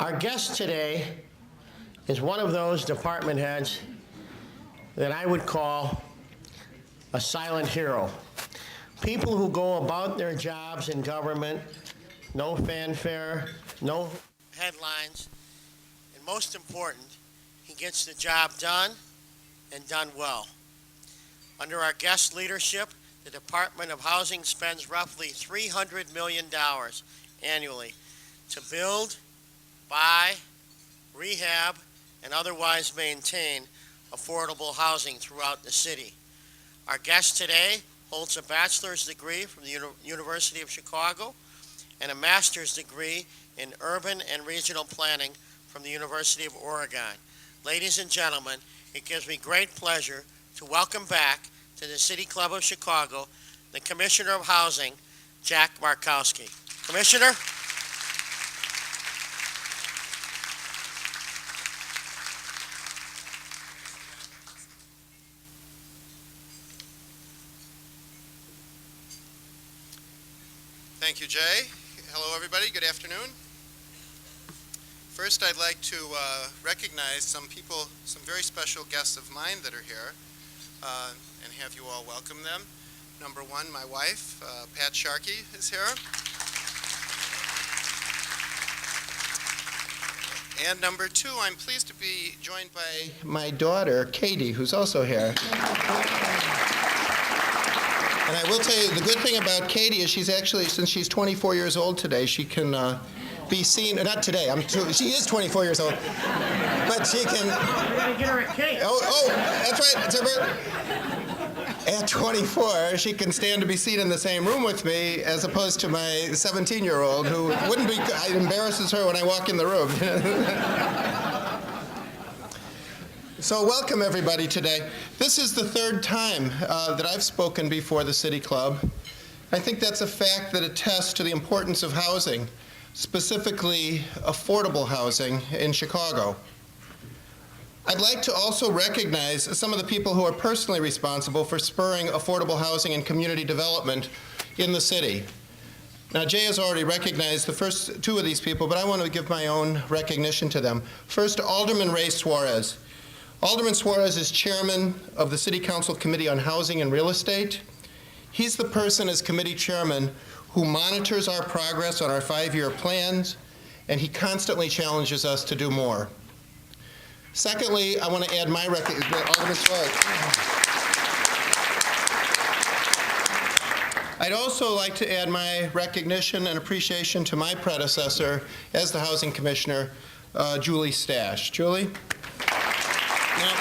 Our guest today is one of those department heads that I would call a silent hero. People who go about their jobs in government, no fanfare, no headlines, and most important, he gets the job done and done well. Under our guest leadership, the Department of Housing spends roughly $300 million annually to build, buy, rehab, and otherwise maintain affordable housing throughout the city. Our guest today holds a bachelor's degree from the University of Chicago and a master's degree in urban and regional planning from the University of Oregon. Ladies and gentlemen, it gives me great pleasure to welcome back to the City Club of Chicago the Commissioner of Housing, Jack Markowski. Commissioner? Thank you, Jay. Hello, everybody. Good afternoon. First, I'd like to recognize some very special guests of mine that are here, and have you all welcome them. Number one, my wife, Pat Sharkey, is here. And number two, I'm pleased to be joined by my daughter, Katie, who's also here. And I will tell you, the good thing about Katie is she's actually, since she's 24 years old today, she can be seen, not today, she is 24 years old, but she can... We're going to get her a cake. Oh, that's right, it's her birthday. At 24, she can stand to be seen in the same room with me, as opposed to my 17-year-old, who wouldn't be, it embarrasses her when I walk in the room. So welcome, everybody, today. This is the third time that I've spoken before the City Club. I think that's a fact that attests to the importance of housing, specifically affordable housing in Chicago. I'd like to also recognize some of the people who are personally responsible for spurring affordable housing and community development in the city. Now, Jay has already recognized the first two of these people, but I want to give my own recognition to them. First, Alderman Ray Suarez. Alderman Suarez is chairman of the City Council Committee on Housing and Real Estate. He's the person as committee chairman who monitors our progress on our 5-year plans, and he constantly challenges us to do more. Secondly, I want to add my recognition, Alderman Suarez. I'd also like to add my recognition and appreciation to my predecessor as the Housing Commissioner, Julie Stash. Julie? Now,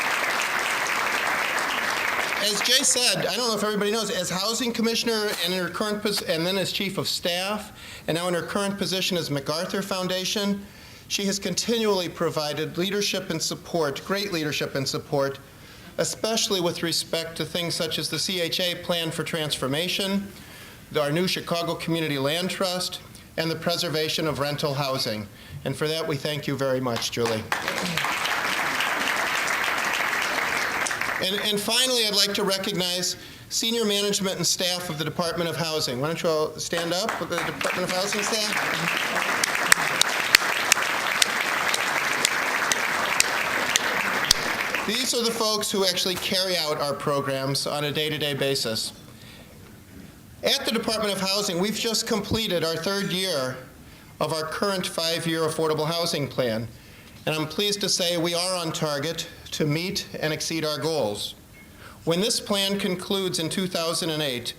as Jay said, I don't know if everybody knows, as Housing Commissioner and in her current and then as Chief of Staff, and now in her current position as MacArthur Foundation, she has continually provided leadership and support, great leadership and support, especially with respect to things such as the CHA Plan for Transformation, our new Chicago Community Land Trust, and the preservation of rental housing. And for that, we thank you very much, Julie. And finally, I'd like to recognize senior management and staff of the Department of Housing. Why don't you all stand up with the Department of Housing staff? These are the folks who actually carry out our programs on a day-to-day basis. At the Department of Housing, we've just completed our third year of our current 5-year affordable housing plan. And I'm pleased to say we are on target to meet and exceed our goals. When this plan concludes in 2008,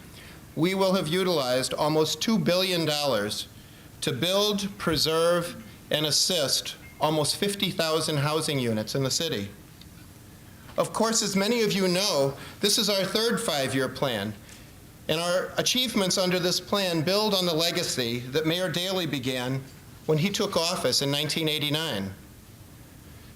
we will have utilized almost $2 billion to build, preserve, and assist almost 50,000 housing units in the city. Of course, as many of you know, this is our third 5-year plan, and our achievements under this plan build on the legacy that Mayor Daley began when he took office in 1989.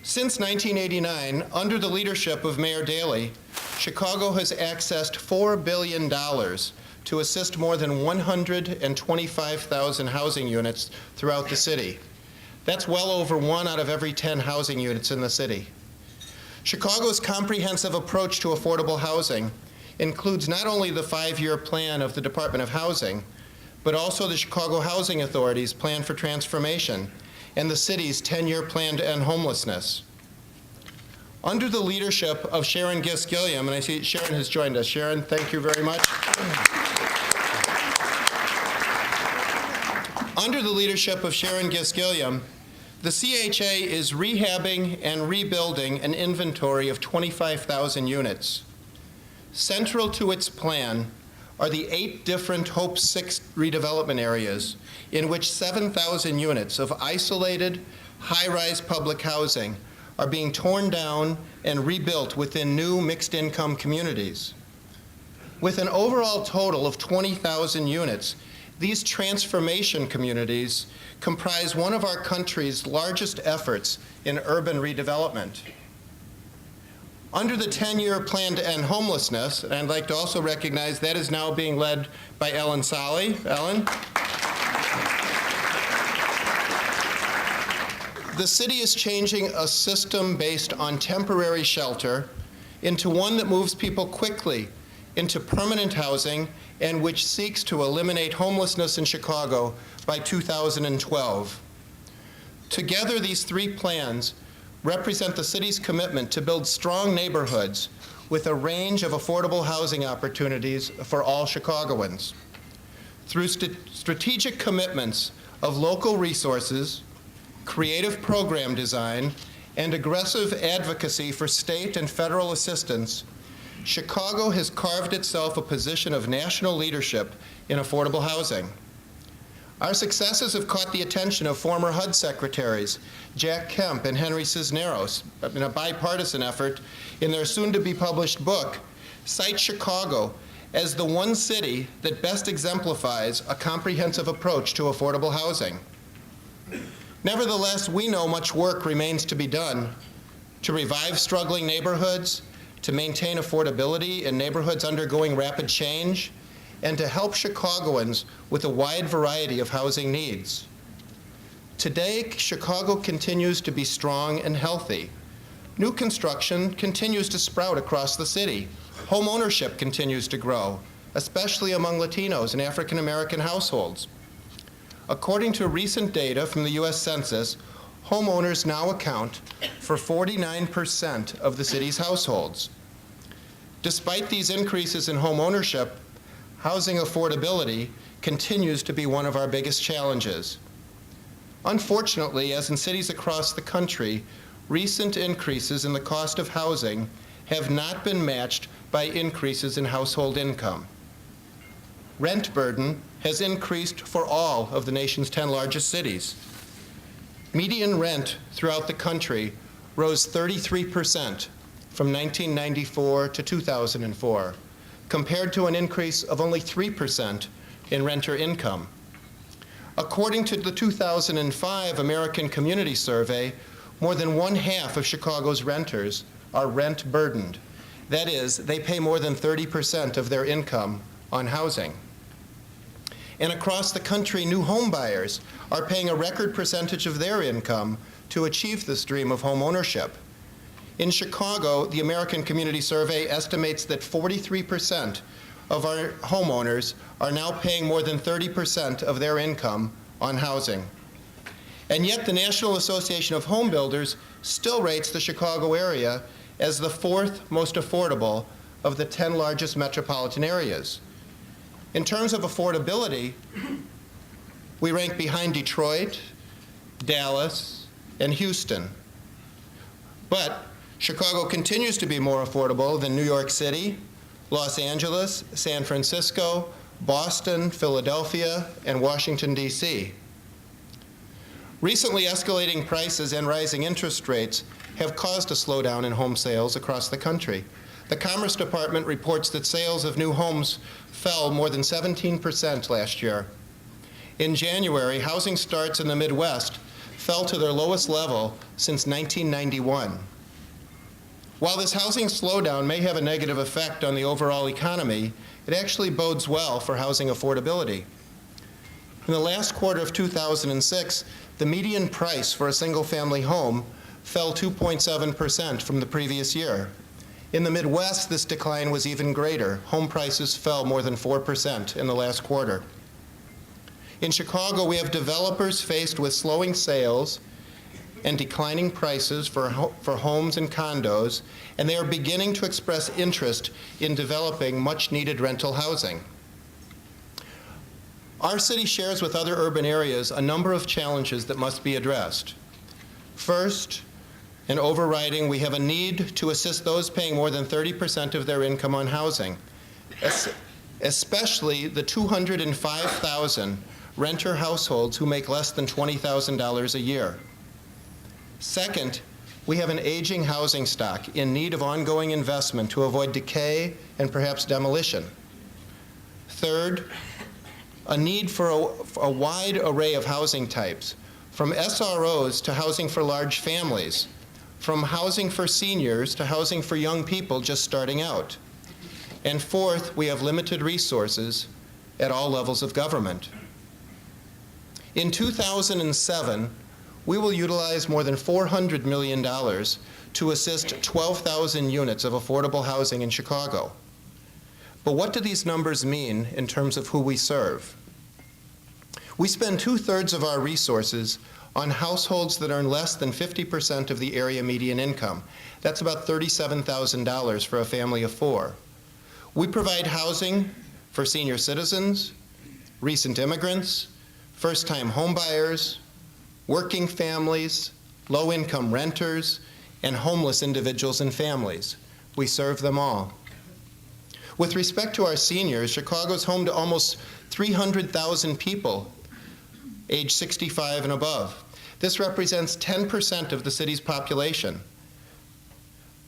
Since 1989, under the leadership of Mayor Daley, Chicago has accessed $4 billion to assist more than 125,000 housing units throughout the city. That's well over 1 out of every 10 housing units in the city. Chicago's comprehensive approach to affordable housing includes not only the 5-year plan of the Department of Housing, but also the Chicago Housing Authority's Plan for Transformation and the city's 10-year plan to end homelessness. Under the leadership of Sharon Gilliam, and I see Sharon has joined us. Sharon, thank you very much. Under the leadership of Sharon Gilliam, the CHA is rehabbing and rebuilding an inventory of 25,000 units. Central to its plan are the 8 different Hope 6 redevelopment areas in which 7,000 units of isolated, high-rise public housing are being torn down and rebuilt within new mixed-income communities. With an overall total of 20,000 units, these transformation communities comprise one of our country's largest efforts in urban redevelopment. Under the 10-year plan to end homelessness, and I'd like to also recognize that is now being led by Ellen Solly. Ellen? The city is changing a system based on temporary shelter into one that moves people quickly into permanent housing and which seeks to eliminate homelessness in Chicago by 2012. Together, these 3 plans represent the city's commitment to build strong neighborhoods with a range of affordable housing opportunities for all Chicagoans. Through strategic commitments of local resources, creative program design, and aggressive advocacy for state and federal assistance, Chicago has carved itself a position of national leadership in affordable housing. Our successes have caught the attention of former HUD secretaries Jack Kemp and Henry Cisneros in a bipartisan effort in their soon-to-be-published book, cite Chicago as the one city that best exemplifies a comprehensive approach to affordable housing. Nevertheless, we know much work remains to be done to revive struggling neighborhoods, to maintain affordability in neighborhoods undergoing rapid change, and to help Chicagoans with a wide variety of housing needs. Today, Chicago continues to be strong and healthy. New construction continues to sprout across the city. Home ownership continues to grow, especially among Latinos and African American households. According to recent data from the U.S. Census, homeowners now account for 49% of the city's households. Despite these increases in home ownership, housing affordability continues to be one of our biggest challenges. Unfortunately, as in cities across the country, recent increases in the cost of housing have not been matched by increases in household income. Rent burden has increased for all of the nation's 10 largest cities. Median rent throughout the country rose 33% from 1994 to 2004, compared to an increase of only 3% in renter income. According to the 2005 American Community Survey, more than 1/2 of Chicago's renters are rent burdened. That is, they pay more than 30% of their income on housing. And across the country, new home buyers are paying a record percentage of their income to achieve this dream of home ownership. In Chicago, the American Community Survey estimates that 43% of our homeowners are now paying more than 30% of their income on housing. And yet the National Association of Home Builders still rates the Chicago area as the 4th most affordable of the 10 largest metropolitan areas. In terms of affordability, we rank behind Detroit, Dallas, and Houston. But Chicago continues to be more affordable than New York City, Los Angeles, San Francisco, Boston, Philadelphia, and Washington, D.C. Recently, escalating prices and rising interest rates have caused a slowdown in home sales across the country. The Commerce Department reports that sales of new homes fell more than 17% last year. In January, housing starts in the Midwest fell to their lowest level since 1991. While this housing slowdown may have a negative effect on the overall economy, it actually bodes well for housing affordability. In the last quarter of 2006, the median price for a single-family home fell 2.7% from the previous year. In the Midwest, this decline was even greater. Home prices fell more than 4% in the last quarter. In Chicago, we have developers faced with slowing sales and declining prices for homes and condos, and they are beginning to express interest in developing much-needed rental housing. Our city shares with other urban areas a number of challenges that must be addressed. First, and overriding, we have a need to assist those paying more than 30% of their income on housing, especially the 205,000 renter households who make less than $20,000 a year. Second, we have an aging housing stock in need of ongoing investment to avoid decay and perhaps demolition. Third, a need for a wide array of housing types, from SROs to housing for large families, from housing for seniors to housing for young people just starting out. And fourth, we have limited resources at all levels of government. In 2007, we will utilize more than $400 million to assist 12,000 units of affordable housing in Chicago. But what do these numbers mean in terms of who we serve? We spend 2/3 of our resources on households that earn less than 50% of the area median income. That's about $37,000 for a family of 4. We provide housing for senior citizens, recent immigrants, first-time homebuyers, working families, low-income renters, and homeless individuals and families. We serve them all. With respect to our seniors, Chicago is home to almost 300,000 people age 65 and above. This represents 10% of the city's population.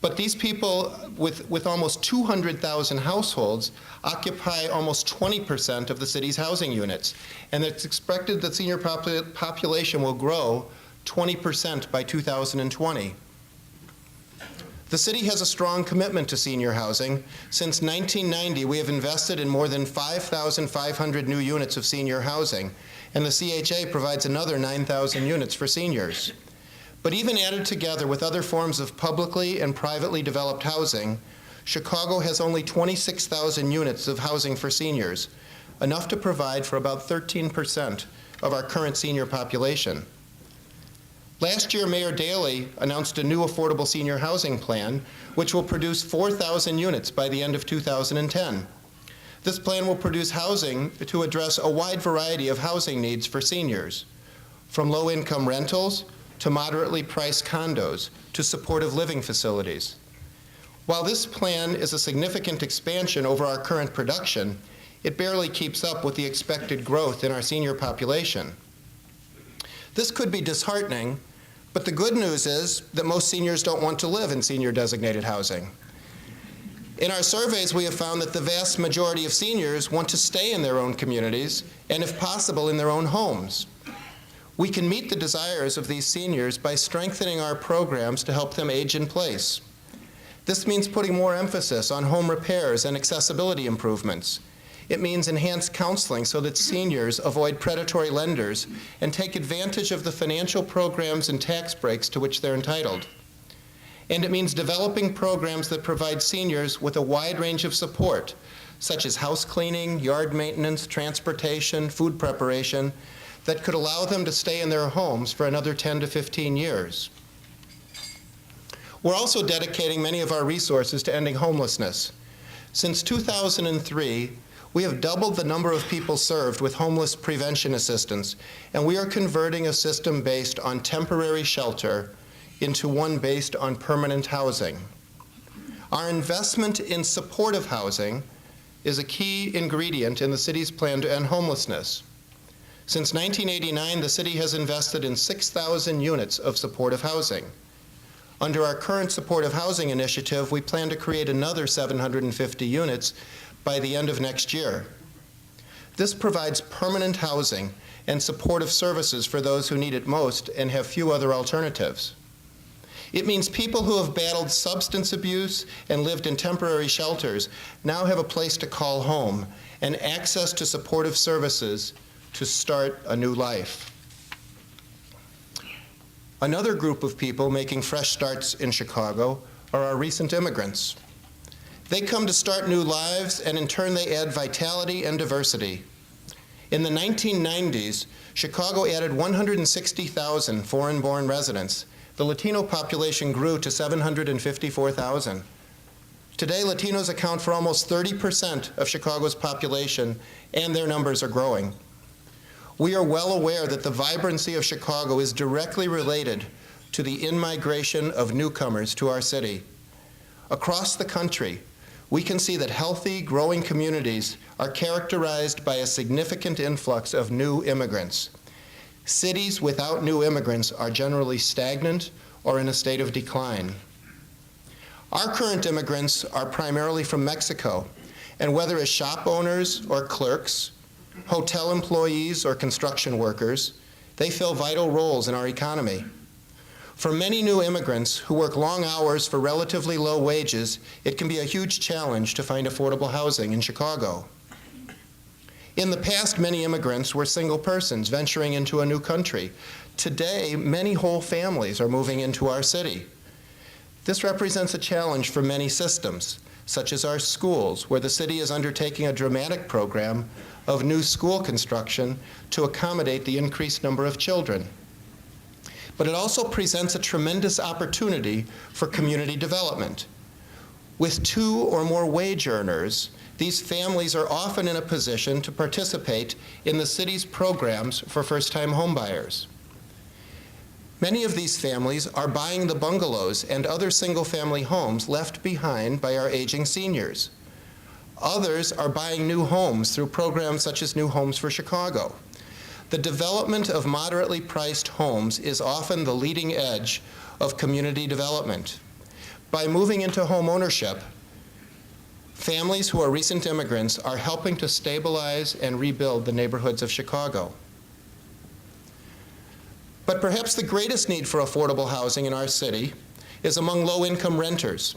But these people, with almost 200,000 households, occupy almost 20% of the city's housing units. And it's expected that senior population will grow 20% by 2020. The city has a strong commitment to senior housing. Since 1990, we have invested in more than 5,500 new units of senior housing, and the CHA provides another 9,000 units for seniors. But even added together with other forms of publicly and privately developed housing, Chicago has only 26,000 units of housing for seniors, enough to provide for about 13% of our current senior population. Last year, Mayor Daley announced a new affordable senior housing plan, which will produce 4,000 units by the end of 2010. This plan will produce housing to address a wide variety of housing needs for seniors, from low-income rentals to moderately priced condos to supportive living facilities. While this plan is a significant expansion over our current production, it barely keeps up with the expected growth in our senior population. This could be disheartening, but the good news is that most seniors don't want to live in senior-designated housing. In our surveys, we have found that the vast majority of seniors want to stay in their own communities and, if possible, in their own homes. We can meet the desires of these seniors by strengthening our programs to help them age in place. This means putting more emphasis on home repairs and accessibility improvements. It means enhanced counseling so that seniors avoid predatory lenders and take advantage of the financial programs and tax breaks to which they're entitled. And it means developing programs that provide seniors with a wide range of support, such as house cleaning, yard maintenance, transportation, food preparation, that could allow them to stay in their homes for another 10 to 15 years. We're also dedicating many of our resources to ending homelessness. Since 2003, we have doubled the number of people served with homeless prevention assistance, and we are converting a system based on temporary shelter into one based on permanent housing. Our investment in supportive housing is a key ingredient in the city's plan to end homelessness. Since 1989, the city has invested in 6,000 units of supportive housing. Under our current supportive housing initiative, we plan to create another 750 units by the end of next year. This provides permanent housing and supportive services for those who need it most and have few other alternatives. It means people who have battled substance abuse and lived in temporary shelters now have a place to call home and access to supportive services to start a new life. Another group of people making fresh starts in Chicago are our recent immigrants. They come to start new lives, and in turn they add vitality and diversity. In the 1990s, Chicago added 160,000 foreign-born residents. The Latino population grew to 754,000. Today, Latinos account for almost 30% of Chicago's population, and their numbers are growing. We are well aware that the vibrancy of Chicago is directly related to the in-migration of newcomers to our city. Across the country, we can see that healthy, growing communities are characterized by a significant influx of new immigrants. Cities without new immigrants are generally stagnant or in a state of decline. Our current immigrants are primarily from Mexico, and whether as shop owners or clerks, hotel employees or construction workers, they fill vital roles in our economy. For many new immigrants who work long hours for relatively low wages, it can be a huge challenge to find affordable housing in Chicago. In the past, many immigrants were single persons venturing into a new country. Today, many whole families are moving into our city. This represents a challenge for many systems, such as our schools, where the city is undertaking a dramatic program of new school construction to accommodate the increased number of children. But it also presents a tremendous opportunity for community development. With 2 or more wage earners, these families are often in a position to participate in the city's programs for first-time homebuyers. Many of these families are buying the bungalows and other single-family homes left behind by our aging seniors. Others are buying new homes through programs such as New Homes for Chicago. The development of moderately priced homes is often the leading edge of community development. By moving into home ownership, families who are recent immigrants are helping to stabilize and rebuild the neighborhoods of Chicago. But perhaps the greatest need for affordable housing in our city is among low-income renters.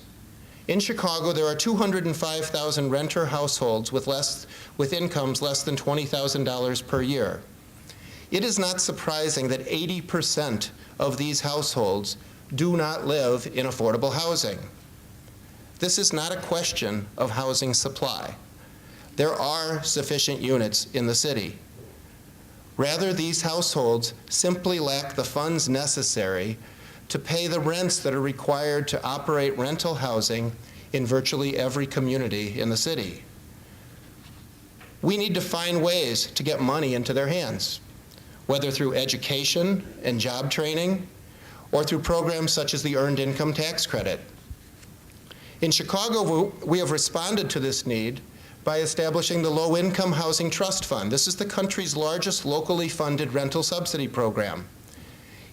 In Chicago, there are 205,000 renter households with incomes less than $20,000 per year. It is not surprising that 80% of these households do not live in affordable housing. This is not a question of housing supply. There are sufficient units in the city. Rather, these households simply lack the funds necessary to pay the rents that are required to operate rental housing in virtually every community in the city. We need to find ways to get money into their hands, whether through education and job training, or through programs such as the Earned Income Tax Credit. In Chicago, we have responded to this need by establishing the Low Income Housing Trust Fund. This is the country's largest locally funded rental subsidy program.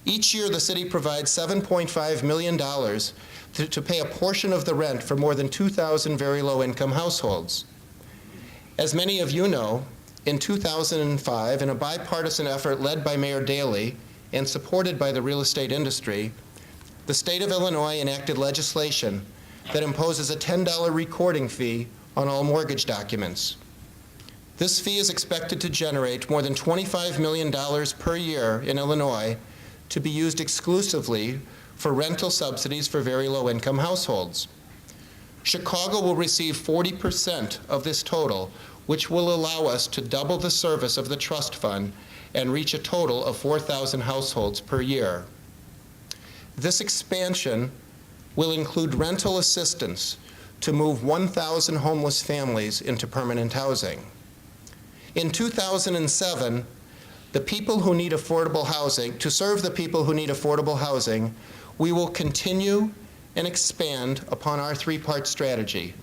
Each year, the city provides $7.5 million to pay a portion of the rent for more than 2,000 very low-income households. As many of you know, in 2005, in a bipartisan effort led by Mayor Daley and supported by the real estate industry, the state of Illinois enacted legislation that imposes a $10 recording fee on all mortgage documents. This fee is expected to generate more than $25 million per year in Illinois to be used exclusively for rental subsidies for very low-income households. Chicago will receive 40% of this total, which will allow us to double the service of the trust fund and reach a total of 4,000 households per year. This expansion will include rental assistance to move 1,000 homeless families into permanent housing. In 2007, the people who need affordable housing, to serve the people who need affordable housing, we will continue and expand upon our 3-part strategy.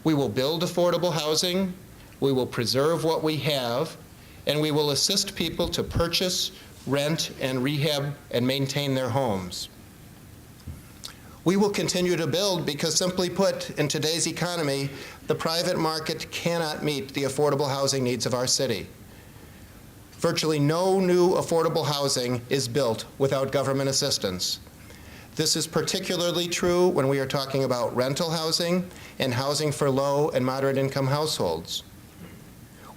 We will build affordable housing, we will preserve what we have, and we will assist people to purchase, rent, and rehab and maintain their homes. We will continue to build because, simply put, in today's economy, the private market cannot meet the affordable housing needs of our city. Virtually no new affordable housing is built without government assistance. This is particularly true when we are talking about rental housing and housing for low and moderate income households.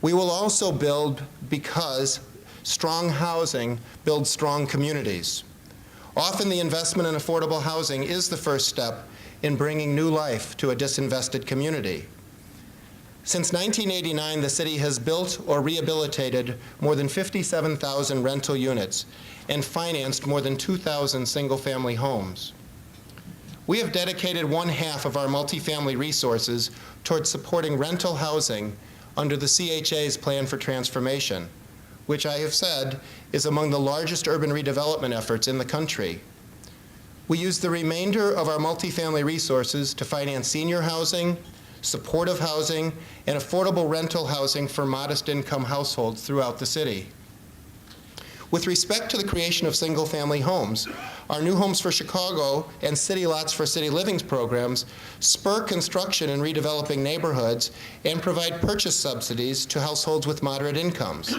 We will also build because strong housing builds strong communities. Often the investment in affordable housing is the first step in bringing new life to a disinvested community. Since 1989, the city has built or rehabilitated more than 57,000 rental units and financed more than 2,000 single-family homes. We have dedicated 1/2 of our multifamily resources towards supporting rental housing under the CHA's Plan for Transformation, which I have said is among the largest urban redevelopment efforts in the country. We use the remainder of our multifamily resources to finance senior housing, supportive housing, and affordable rental housing for modest income households throughout the city. With respect to the creation of single-family homes, our New Homes for Chicago and City Lots for City Livings programs spur construction in redeveloping neighborhoods and provide purchase subsidies to households with moderate incomes.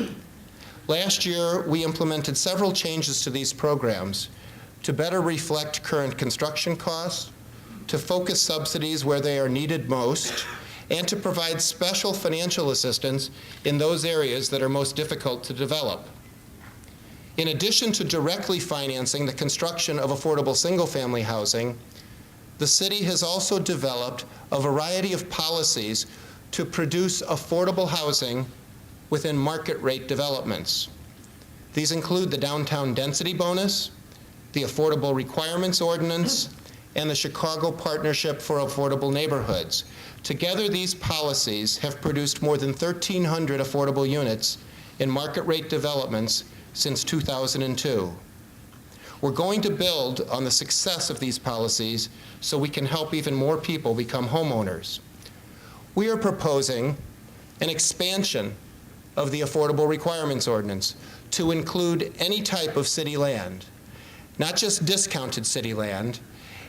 Last year, we implemented several changes to these programs to better reflect current construction costs, to focus subsidies where they are needed most, and to provide special financial assistance in those areas that are most difficult to develop. In addition to directly financing the construction of affordable single-family housing, the city has also developed a variety of policies to produce affordable housing within market rate developments. These include the Downtown Density Bonus, the Affordable Requirements Ordinance, and the Chicago Partnership for Affordable Neighborhoods. Together, these policies have produced more than 1,300 affordable units in market rate developments since 2002. We're going to build on the success of these policies so we can help even more people become homeowners. We are proposing an expansion of the Affordable Requirements Ordinance to include any type of city land, not just discounted city land,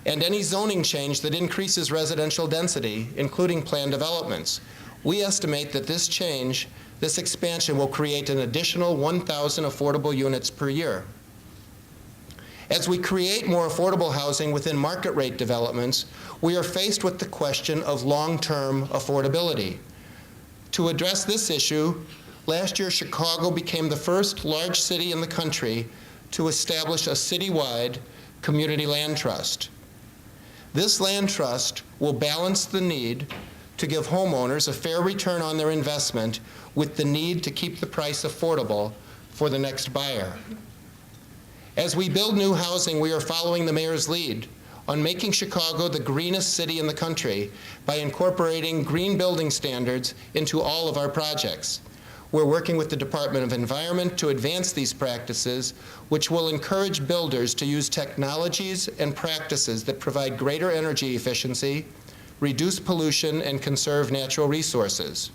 and any zoning change that increases residential density, including planned developments. We estimate that this change, this expansion, will create an additional 1,000 affordable units per year. As we create more affordable housing within market rate developments, we are faced with the question of long-term affordability. To address this issue, last year Chicago became the first large city in the country to establish a citywide community land trust. This land trust will balance the need to give homeowners a fair return on their investment with the need to keep the price affordable for the next buyer. As we build new housing, we are following the mayor's lead on making Chicago the greenest city in the country by incorporating green building standards into all of our projects. We're working with the Department of Environment to advance these practices, which will encourage builders to use technologies and practices that provide greater energy efficiency, reduce pollution, and conserve natural resources.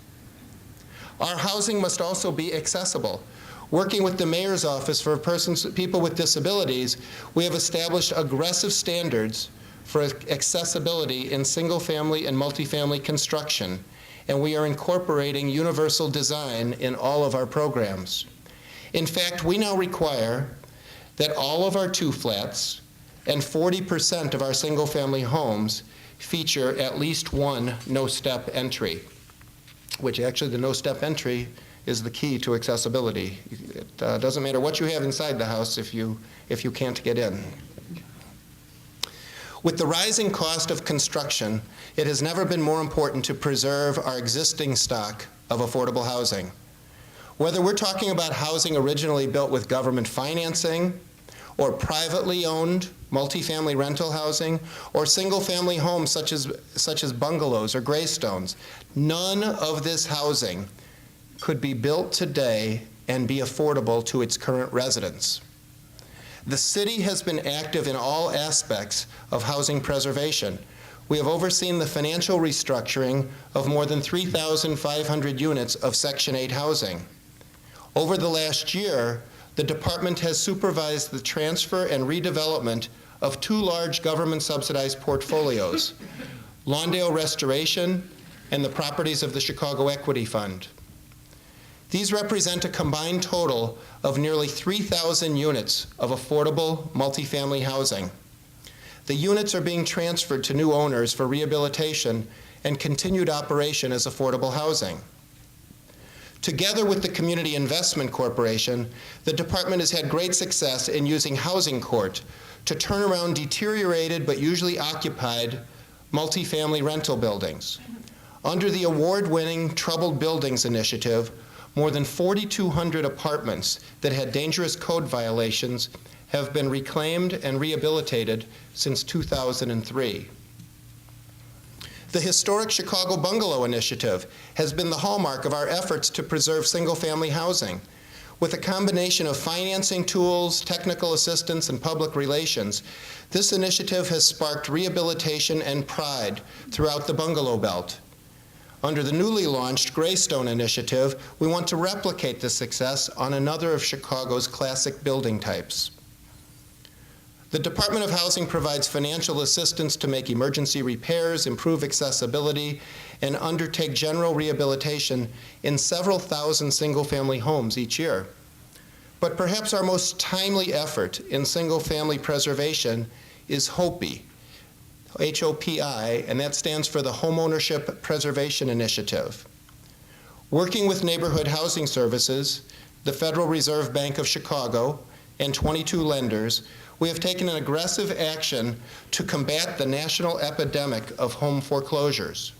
Our housing must also be accessible. Working with the Mayor's Office for people with disabilities, we have established aggressive standards for accessibility in single-family and multifamily construction, and we are incorporating universal design in all of our programs. In fact, we now require that all of our two-flats and 40% of our single-family homes feature at least one no-step entry, which actually the no-step entry is the key to accessibility. It doesn't matter what you have inside the house if you can't get in. With the rising cost of construction, it has never been more important to preserve our existing stock of affordable housing. Whether we're talking about housing originally built with government financing, or privately owned multifamily rental housing, or single-family homes such as bungalows or graystones, none of this housing could be built today and be affordable to its current residents. The city has been active in all aspects of housing preservation. We have overseen the financial restructuring of more than 3,500 units of Section 8 housing. Over the last year, the department has supervised the transfer and redevelopment of two large government-subsidized portfolios, Lawndale Restoration and the properties of the Chicago Equity Fund. These represent a combined total of nearly 3,000 units of affordable multifamily housing. The units are being transferred to new owners for rehabilitation and continued operation as affordable housing. Together with the Community Investment Corporation, the department has had great success in using housing court to turn around deteriorated but usually occupied multifamily rental buildings. Under the award-winning Troubled Buildings Initiative, more than 4,200 apartments that had dangerous code violations have been reclaimed and rehabilitated since 2003. The historic Chicago Bungalow Initiative has been the hallmark of our efforts to preserve single-family housing. With a combination of financing tools, technical assistance, and public relations, this initiative has sparked rehabilitation and pride throughout the bungalow belt. Under the newly launched Greystone Initiative, we want to replicate this success on another of Chicago's classic building types. The Department of Housing provides financial assistance to make emergency repairs, improve accessibility, and undertake general rehabilitation in several thousand single-family homes each year. But perhaps our most timely effort in single-family preservation is HOPI, H-O-P-I, and that stands for the Homeownership Preservation Initiative. Working with Neighborhood Housing Services, the Federal Reserve Bank of Chicago, and 22 lenders, we have taken an aggressive action to combat the national epidemic of home foreclosures.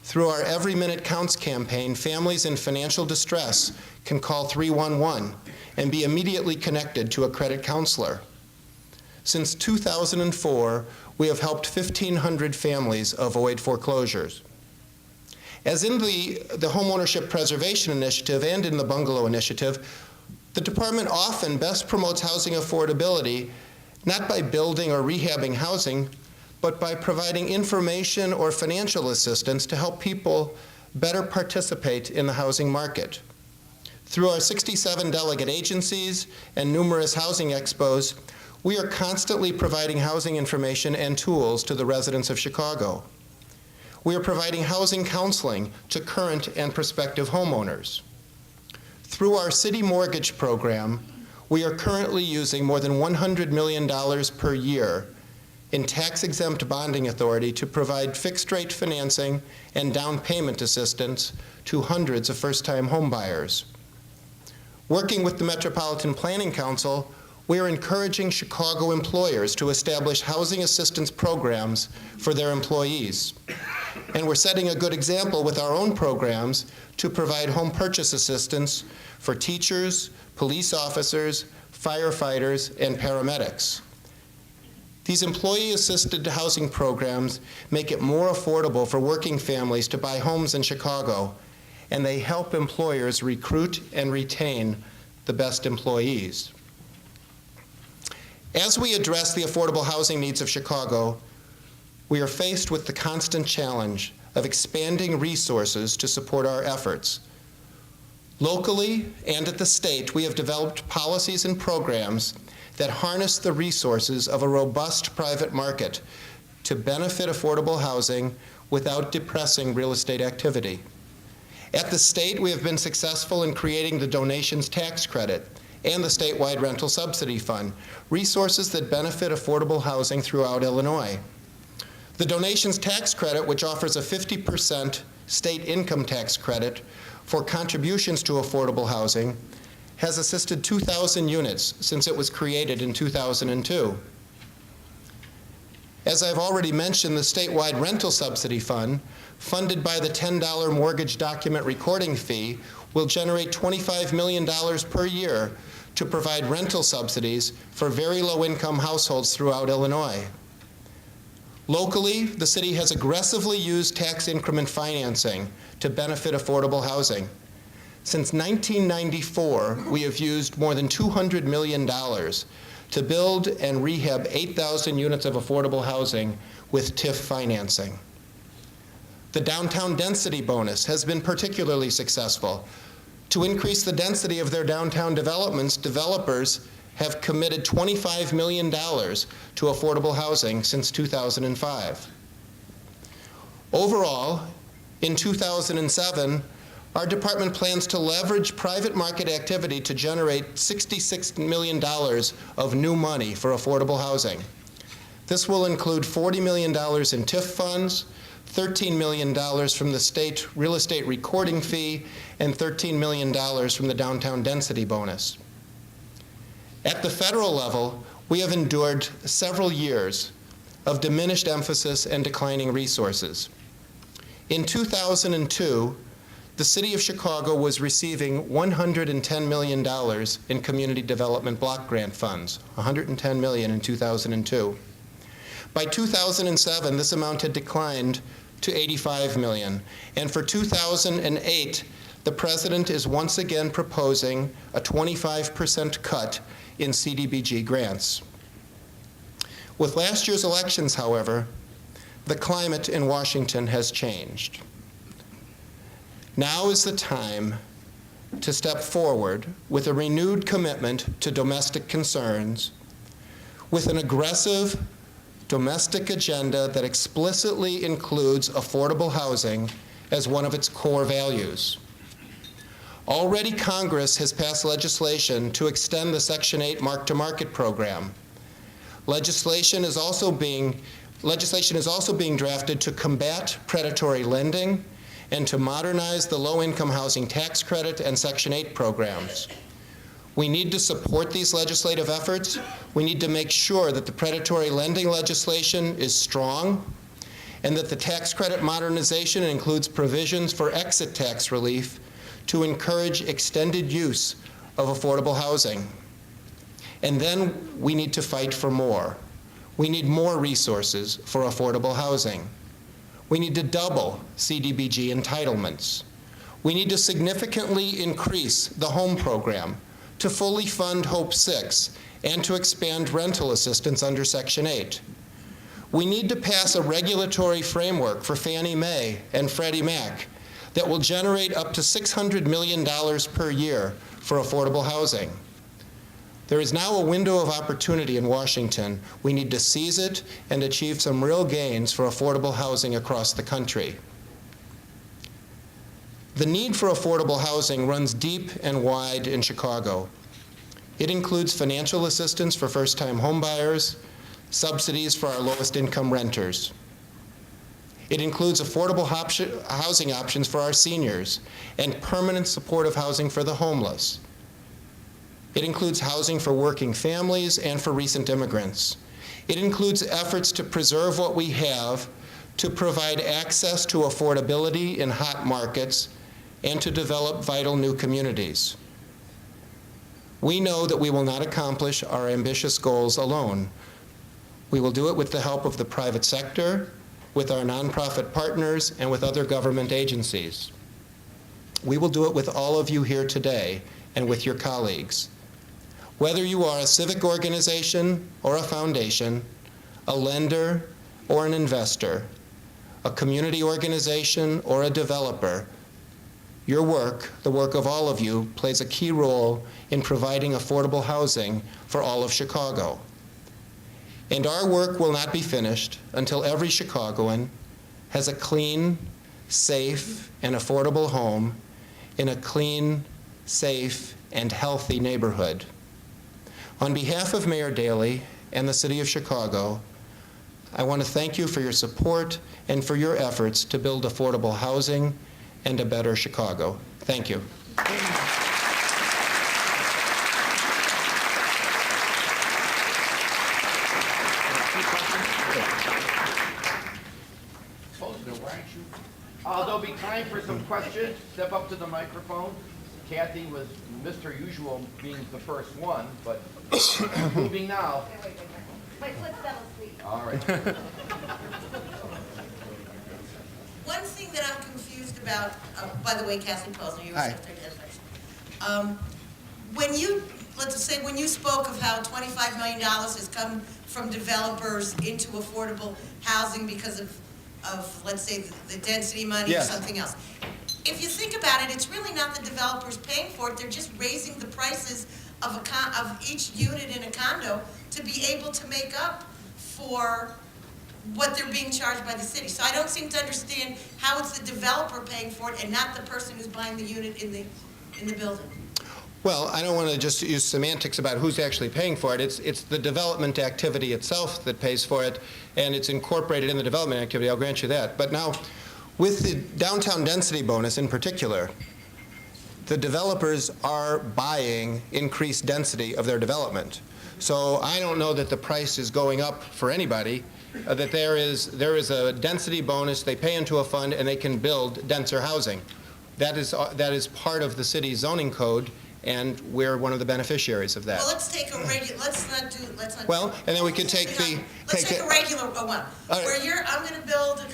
Through our Every Minute Counts campaign, families in financial distress can call 311 and be immediately connected to a credit counselor. Since 2004, we have helped 1,500 families avoid foreclosures. As in the Homeownership Preservation Initiative and in the Bungalow Initiative, the department often best promotes housing affordability not by building or rehabbing housing, but by providing information or financial assistance to help people better participate in the housing market. Through our 67 delegate agencies and numerous housing expos, we are constantly providing housing information and tools to the residents of Chicago. We are providing housing counseling to current and prospective homeowners. Through our city mortgage program, we are currently using more than $100 million per year in tax-exempt bonding authority to provide fixed-rate financing and down payment assistance to hundreds of first-time homebuyers. Working with the Metropolitan Planning Council, we are encouraging Chicago employers to establish housing assistance programs for their employees. And we're setting a good example with our own programs to provide home purchase assistance for teachers, police officers, firefighters, and paramedics. These employee-assisted housing programs make it more affordable for working families to buy homes in Chicago, and they help employers recruit and retain the best employees. As we address the affordable housing needs of Chicago, we are faced with the constant challenge of expanding resources to support our efforts. Locally and at the state, we have developed policies and programs that harness the resources of a robust private market to benefit affordable housing without depressing real estate activity. At the state, we have been successful in creating the donations tax credit and the statewide rental subsidy fund, resources that benefit affordable housing throughout Illinois. The donations tax credit, which offers a 50% state income tax credit for contributions to affordable housing, has assisted 2,000 units since it was created in 2002. As I've already mentioned, the statewide rental subsidy fund, funded by the $10 mortgage document recording fee, will generate $25 million per year to provide rental subsidies for very low-income households throughout Illinois. Locally, the city has aggressively used tax increment financing to benefit affordable housing. Since 1994, we have used more than $200 million to build and rehab 8,000 units of affordable housing with TIF financing. The downtown density bonus has been particularly successful. To increase the density of their downtown developments, developers have committed $25 million to affordable housing since 2005. Overall, in 2007, our department plans to leverage private market activity to generate $66 million of new money for affordable housing. This will include $40 million in TIF funds, $13 million from the state real estate recording fee, and $13 million from the downtown density bonus. At the federal level, we have endured several years of diminished emphasis and declining resources. In 2002, the city of Chicago was receiving $110 million in community development block grant funds, $110 million in 2002. By 2007, this amount had declined to $85 million. And for 2008, the president is once again proposing a 25% cut in CDBG grants. With last year's elections, however, the climate in Washington has changed. Now is the time to step forward with a renewed commitment to domestic concerns, with an aggressive domestic agenda that explicitly includes affordable housing as one of its core values. Already, Congress has passed legislation to extend the Section 8 Mark-to-Market program. Legislation is also being drafted to combat predatory lending and to modernize the low-income housing tax credit and Section 8 programs. We need to support these legislative efforts. We need to make sure that the predatory lending legislation is strong and that the tax credit modernization includes provisions for exit tax relief to encourage extended use of affordable housing. And then we need to fight for more. We need more resources for affordable housing. We need to double CDBG entitlements. We need to significantly increase the home program to fully fund Hope 6 and to expand rental assistance under Section 8. We need to pass a regulatory framework for Fannie Mae and Freddie Mac that will generate up to $600 million per year for affordable housing. There is now a window of opportunity in Washington. We need to seize it and achieve some real gains for affordable housing across the country. The need for affordable housing runs deep and wide in Chicago. It includes financial assistance for first-time homebuyers, subsidies for our lowest-income renters. It includes affordable housing options for our seniors and permanent supportive housing for the homeless. It includes housing for working families and for recent immigrants. It includes efforts to preserve what we have, to provide access to affordability in hot markets, and to develop vital new communities. We know that we will not accomplish our ambitious goals alone. We will do it with the help of the private sector, with our nonprofit partners, and with other government agencies. We will do it with all of you here today and with your colleagues. Whether you are a civic organization or a foundation, a lender or an investor, a community organization or a developer, your work, the work of all of you, plays a key role in providing affordable housing for all of Chicago. And our work will not be finished until every Chicagoan has a clean, safe, and affordable home in a clean, safe, and healthy neighborhood. On behalf of Mayor Daley and the City of Chicago, I want to thank you for your support and for your efforts to build affordable housing and a better Chicago. Thank you. There'll be time for some questions. Step up to the microphone. Kathy was Mr. Usual being the first one, but moving now. Wait. My foot fell asleep. All right. One thing that I'm confused about, by the way, Kathy Posner, you were Hi. when you, let's say, when you spoke of how $25 million has come from developers into affordable housing because of let's say, the density money Yes. or something else. If you think about it, it's really not the developers paying for it. They're just raising the prices of each unit in a condo to be able to make up for what they're being charged by the city. So I don't seem to understand how it's the developer paying for it and not the person who's buying the unit in the building. Well, I don't want to just use semantics about who's actually paying for it. It's the development activity itself that pays for it, and it's incorporated in the development activity, I'll grant you that. But now, with the downtown density bonus in particular, the developers are buying increased density of their development. So I don't know that the price is going up for anybody, that there is a density bonus, they pay into a fund, and they can build denser housing. That is part of the city's zoning code, and we're one of the beneficiaries of that. Well, let's take a regular, let's not. Well, and then we could take the... Let's take a regular one, right. where I'm gonna build a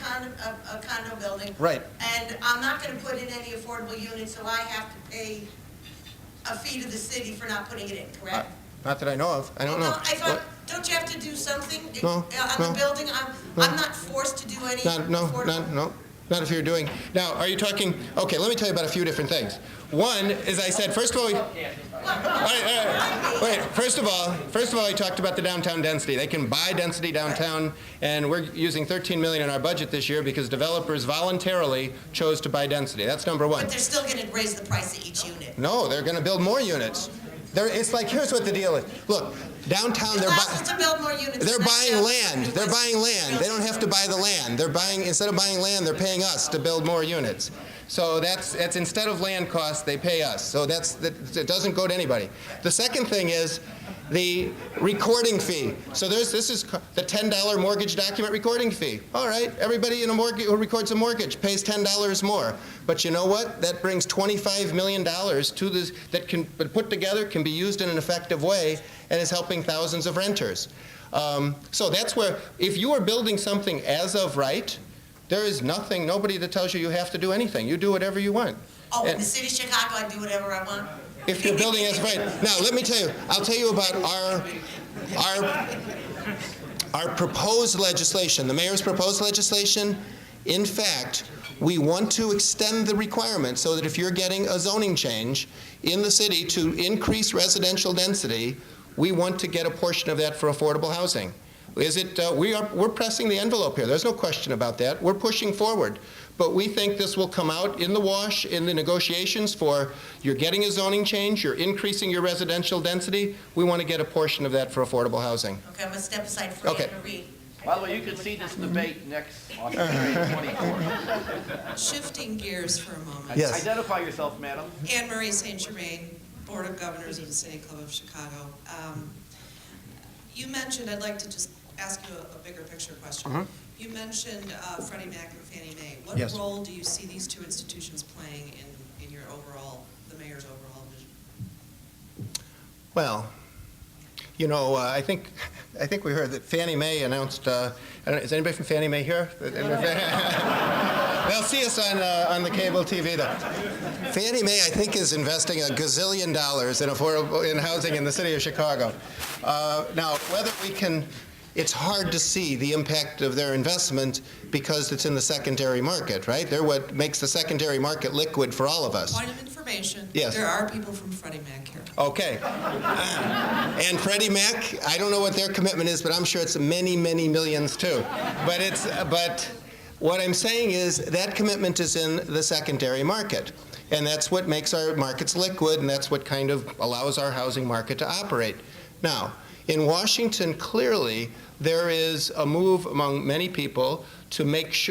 condo building. Right. And I'm not gonna put in any affordable units, so I have to pay a fee to the city for not putting it in, correct? Not that I know of. I don't know. No, I thought, don't you have to do something No, on no, the building? no. I'm not forced to do any affordable. Not if you're doing... Now, are you talking... Okay, let me tell you about a few different things. One, as I said, first of all, wait, first of all, I talked about the downtown density. They can buy density downtown, and we're using $13 million in our budget this year because developers voluntarily chose to buy density. That's number one. But they're still gonna raise the price of each unit. No, they're going to build more units. It's like, here's what the deal is. Look, downtown, It allows us to build more units. they're Not buying just land. They're buying land. They don't have to buy the land. They're buying, instead of buying land, they're paying us to build more units. So that's instead of land costs, they pay us. So it doesn't go to anybody. The second thing is the recording fee. So this is the $10 mortgage document recording fee. All right, everybody in a mortgage who records a mortgage pays $10 more. But you know what? That brings $25 million to this, that can be put together, can be used in an effective way, and is helping thousands of renters. So that's where, if you are building something as of right, there is nobody that tells you have to do anything. You do whatever you want. Oh, in the city of Chicago, I do whatever I want? If you're building as right. Now, let me tell you, I'll tell you about our proposed legislation, the mayor's proposed legislation. In fact, we want to extend the requirement so that if you're getting a zoning change in the city to increase residential density, we want to get a portion of that for affordable housing. We're pressing the envelope here. There's no question about that. We're pushing forward. But we think this will come out in the wash in the negotiations for you're getting a zoning change, you're increasing your residential density. We want to get a portion of that for affordable housing. Okay, I'm gonna step aside for Okay. Anne Marie. By the way, you can see this debate next Australia 24. Shifting gears for a moment. Yes. Identify yourself, madam. Anne Marie St. Germain, Board of Governors of the City Club of Chicago. You mentioned, I'd like to just ask you a bigger picture question. You mentioned Freddie Mac and Fannie Mae. What Yes. role do you see these two institutions playing in your overall, the mayor's overall vision? Well, you know, I think we heard that Fannie Mae announced. I don't know, is anybody from Fannie Mae here? They'll see us on the cable TV though. Fannie Mae, I think, is investing $1 gazillion in housing in the city of Chicago. Now, whether we can. It's hard to see the impact of their investment because it's in the secondary market, right? They're what makes the secondary market liquid for all of us. Point of information. Yes. There are people from Freddie Mac here. Okay. And Freddie Mac, I don't know what their commitment is, but I'm sure it's many, many millions too. But what I'm saying is that commitment is in the secondary market. And that's what makes our markets liquid, and that's what kind of allows our housing market to operate. Now, in Washington, clearly, there is a move among many people to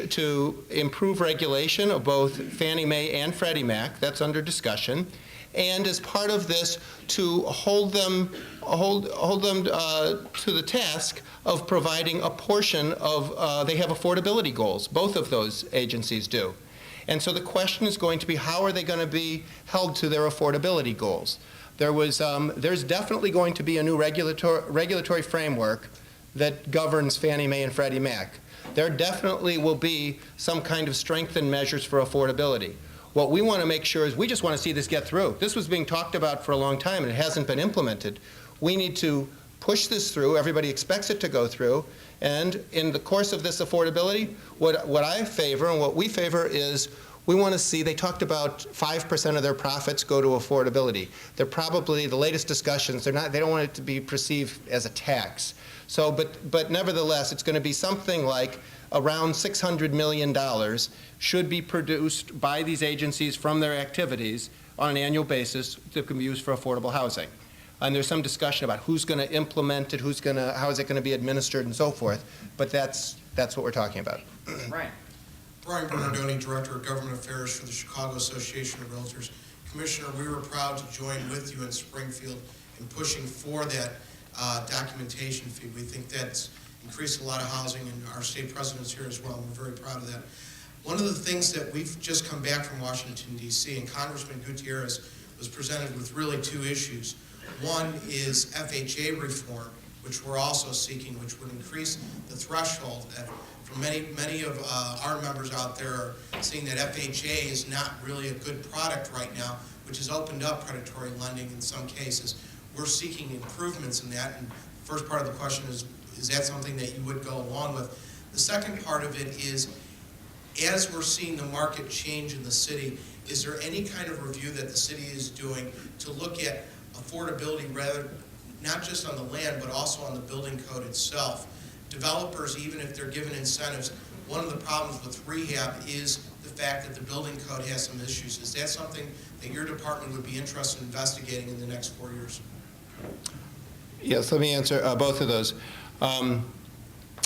to improve regulation of both Fannie Mae and Freddie Mac. That's under discussion, and as part of this, to hold them to the task of providing a portion of. They have affordability goals. Both of those agencies do, and so the question is going to be how are they going to be held to their affordability goals? There's definitely going to be a new regulatory framework that governs Fannie Mae and Freddie Mac. There definitely will be some kind of strengthened measures for affordability. What we want to make sure is we just want to see this get through. This was being talked about for a long time and it hasn't been implemented. We need to push this through. Everybody expects it to go through. And in the course of this affordability, what I favor and what we favor is we want to see, they talked about 5% of their profits go to affordability. They're probably, the latest discussions, they don't want it to be perceived as a tax. So, but nevertheless, it's going to be something like around $600 million should be produced by these agencies from their activities on an annual basis that can be used for affordable housing. And there's some discussion about who's going to implement it, how is it going to be administered, and so forth. But that's what we're talking about. Right. Brian Bernardoni, Director of Government Affairs for the Chicago Association of Realtors. Commissioner, we were proud to join with you in Springfield in pushing for that documentation fee. We think that's increased a lot of housing, and our state president's here as well. We're very proud of that. One of the things that we've just come back from Washington, D.C., and Congressman Gutierrez was presented with really two issues. One is FHA reform, which we're also seeking, which would increase the threshold that for many of our members out there are seeing that FHA is not really a good product right now, which has opened up predatory lending in some cases. We're seeking improvements in that, and the first part of the question is that something that you would go along with? The second part of it is, as we're seeing the market change in the city, is there any kind of review that the city is doing to look at affordability, rather not just on the land, but also on the building code itself? Developers, even if they're given incentives, one of the problems with rehab is the fact that the building code has some issues. Is that something that your department would be interested in investigating in the next 4 years? Yes, let me answer both of those.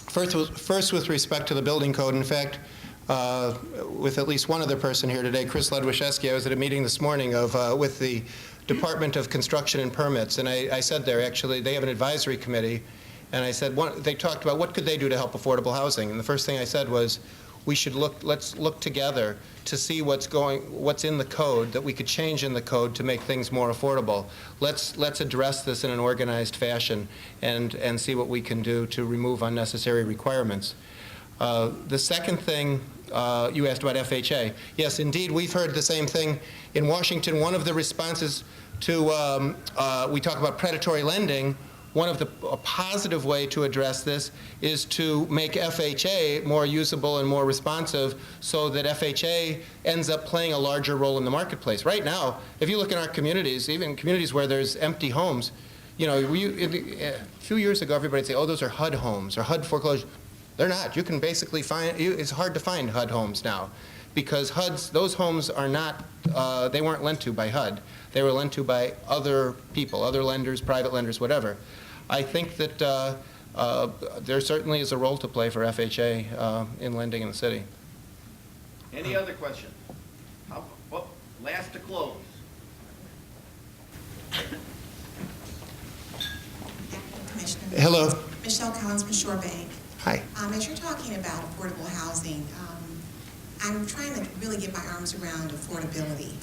First, with respect to the building code, in fact, with at least one other person here today, Chris Ledwiszewski, I was at a meeting this morning with the Department of Construction and Permits, and I said there, actually, they have an advisory committee, and I said, they talked about what could they do to help affordable housing, and the first thing I said was, let's look together to see what's in the code that we could change in the code to make things more affordable. Let's address this in an organized fashion and see what we can do to remove unnecessary requirements. The second thing, you asked about FHA. Yes, indeed, we've heard the same thing in Washington. One of the responses to, we talk about predatory lending, a positive way to address this is to make FHA more usable and more responsive so that FHA ends up playing a larger role in the marketplace. Right now, if you look in our communities, even communities where there's empty homes, a few years ago everybody'd say, oh, those are HUD homes or HUD foreclosure. They're not. You can basically it's hard to find HUD homes now because those homes are not, they weren't lent to by HUD. They were lent to by other people, other lenders, private lenders, whatever. I think that there certainly is a role to play for FHA in lending in the city. Any other questions? Last to close. Commissioner. Hello. Michelle Collins from Shore Bank. Hi. As you're talking about affordable housing, I'm trying to really get my arms around affordability.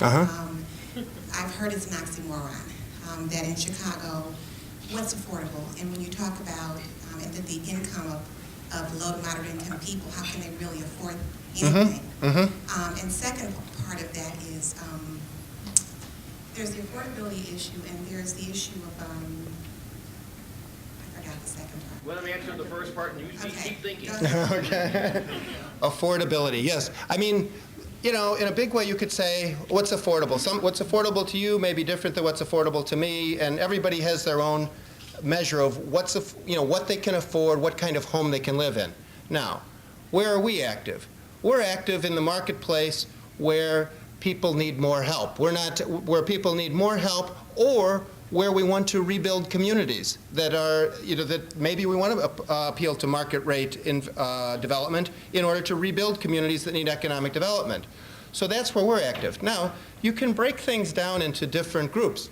I've heard it's an oxymoron, that in Chicago, what's affordable? And when you talk about the income of low to moderate income people, how can they really afford anything? And second part of that is there's the affordability issue and there's the issue of, I forgot the second part. Let me answer the first part and you keep thinking. Okay. Affordability, yes. I mean, in a big way you could say, what's affordable? What's affordable to you may be different than what's affordable to me, and everybody has their own measure of what they can afford, what kind of home they can live in. Now, where are we active? We're active in the marketplace where people need more help. We're not where people need more help, or where we want to rebuild communities that are, that maybe we want to appeal to market rate in development in order to rebuild communities that need economic development. So that's where we're active. Now, you can break things down into different groups.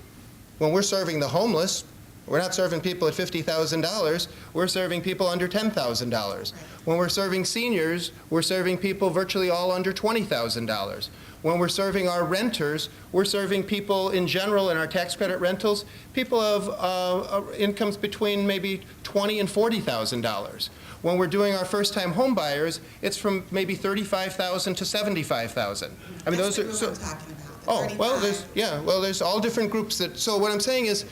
When we're serving the homeless, we're not serving people at $50,000, we're serving people under $10,000. When we're serving seniors, we're serving people virtually all under $20,000. When we're serving our renters, we're serving people in general in our tax credit rentals, people of incomes between maybe $20,000 and $40,000. When we're doing our first-time home buyers, it's from maybe $35,000 to $75,000. I mean, those are so. I'm talking about. Oh, well, there's all different groups that. So what I'm saying is,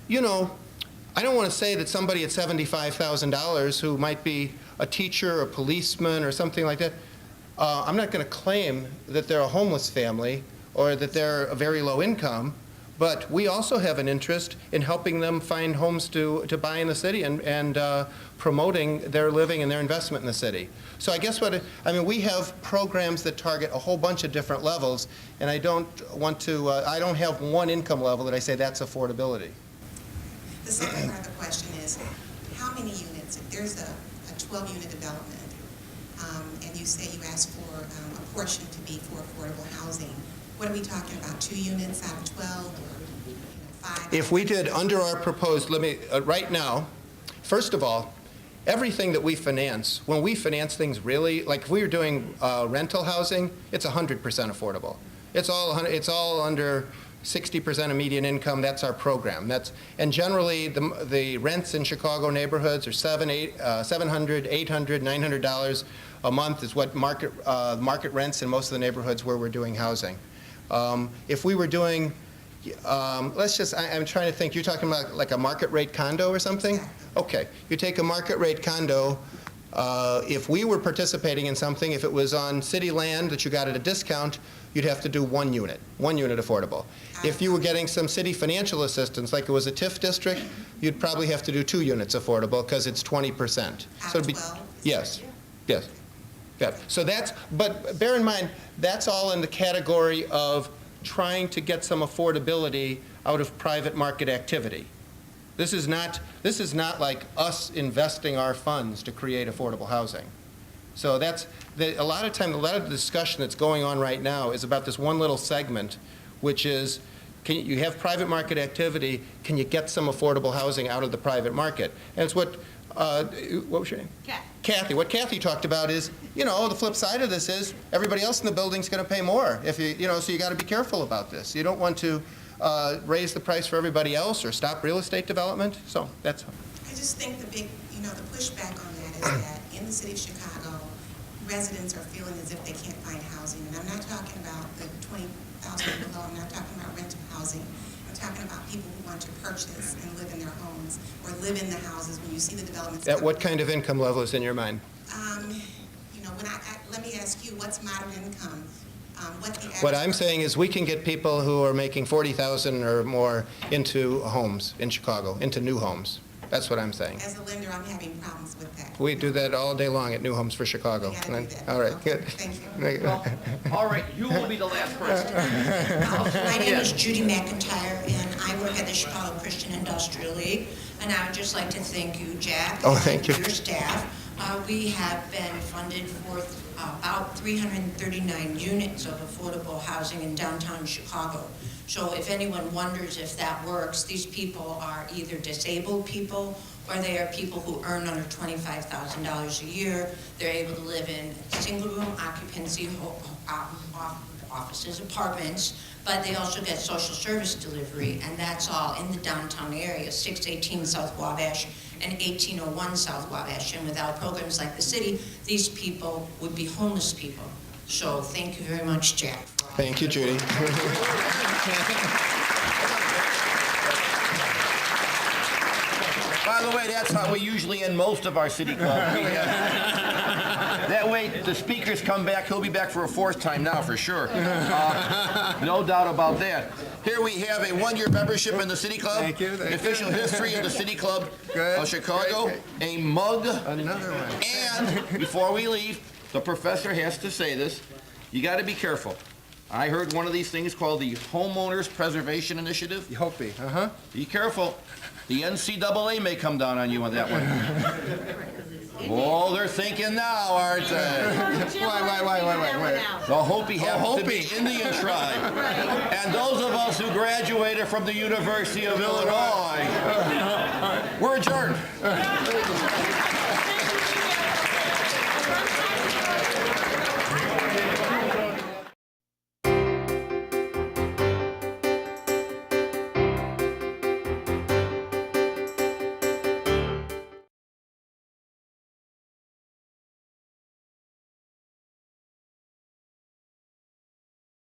I don't want to say that somebody at $75,000 who might be a teacher, a policeman, or something like that. I'm not going to claim that they're a homeless family or that they're a very low income, but we also have an interest in helping them find homes to buy in the city and promoting their living and their investment in the city. So I guess we have programs that target a whole bunch of different levels, and I don't want to, I don't have one income level that I say that's affordability. The second part of the question is, how many units? If there's a 12-unit development, and you say you ask for a portion to be for affordable housing, What are we talking about, 2 units out of 12 or 5? If we did under our proposed, right now, first of all, everything that we finance, when we finance things really, like if we were doing rental housing, it's 100% affordable. It's all under 60% of median income. That's our program. And generally the rents in Chicago neighborhoods are $700, $800, $900 a month is what market rents in most of the neighborhoods where we're doing housing. If we were doing, I'm trying to think, you're talking about like a market rate condo or something? Okay, you take a market rate condo, if we were participating in something, if it was on city land that you got at a discount, you'd have to do 1 unit affordable. If you were getting some city financial assistance, like it was a TIF district, you'd probably have to do 2 units affordable because it's 20%. So it'd be, 12? yes, yes. Yeah. So but bear in mind, that's all in the category of trying to get some affordability out of private market activity. This is not like us investing our funds to create affordable housing. So a lot of the discussion that's going on right now is about this one little segment, which is, you have private market activity, can you get some affordable housing out of the private market? And it's what was your name? Kathy. What Kathy talked about is, the flip side of this is everybody else in the building's going to pay more. So you got to be careful about this. You don't want to raise the price for everybody else or stop real estate development. So that's. I just think the big, the pushback on that is that in the city of Chicago, residents are feeling as if they can't find housing. And I'm not talking about the 20,000 and below. I'm not talking about rental housing. I'm talking about people who want to purchase and live in their homes or live in the houses when you see the developments. At what kind of income level is in your mind? Let me ask you, what's moderate income? What I'm saying is we can get people who are making $40,000 or more into homes in Chicago, into new homes. That's what I'm saying. As a lender, I'm having problems with that. We do that all day long at New Homes for Chicago. We gotta do that. All right, Okay, good. thank you. Well, all right, you will be the last person. My name is Judy McIntyre, and I work at the Chicago Christian Industrial League. And I would just like to thank you, Jack, thank you. and your staff. We have been funded for about 339 units of affordable housing in downtown Chicago. So if anyone wonders if that works, these people are either disabled people or they are people who earn under $25,000 a year. They're able to live in single-room occupancy offices, apartments, but they also get social service delivery, and that's all in the downtown area, 618 South Wabash and 1801 South Wabash. And without programs like the city, these people would be homeless people. So thank you very much, Jack. Thank you, Judy. By the way, that's how we usually end most of our city club. That way, the speakers come back. He'll be back for a 4th time now, for sure. No doubt about that. Here we have a 1-year membership in the city club. Thank you. The official history of the city club of Chicago. Great. A mug. Another one. And before we leave, the professor has to say this. You got to be careful. I heard one of these things called the Homeowners Preservation Initiative. Hopi, Be careful. The NCAA may come down on you on that one. Oh, they're thinking now, aren't they? Why? The Hopi happens to be Indian tribe. And those of us who graduated from the University of Illinois, we're adjourned.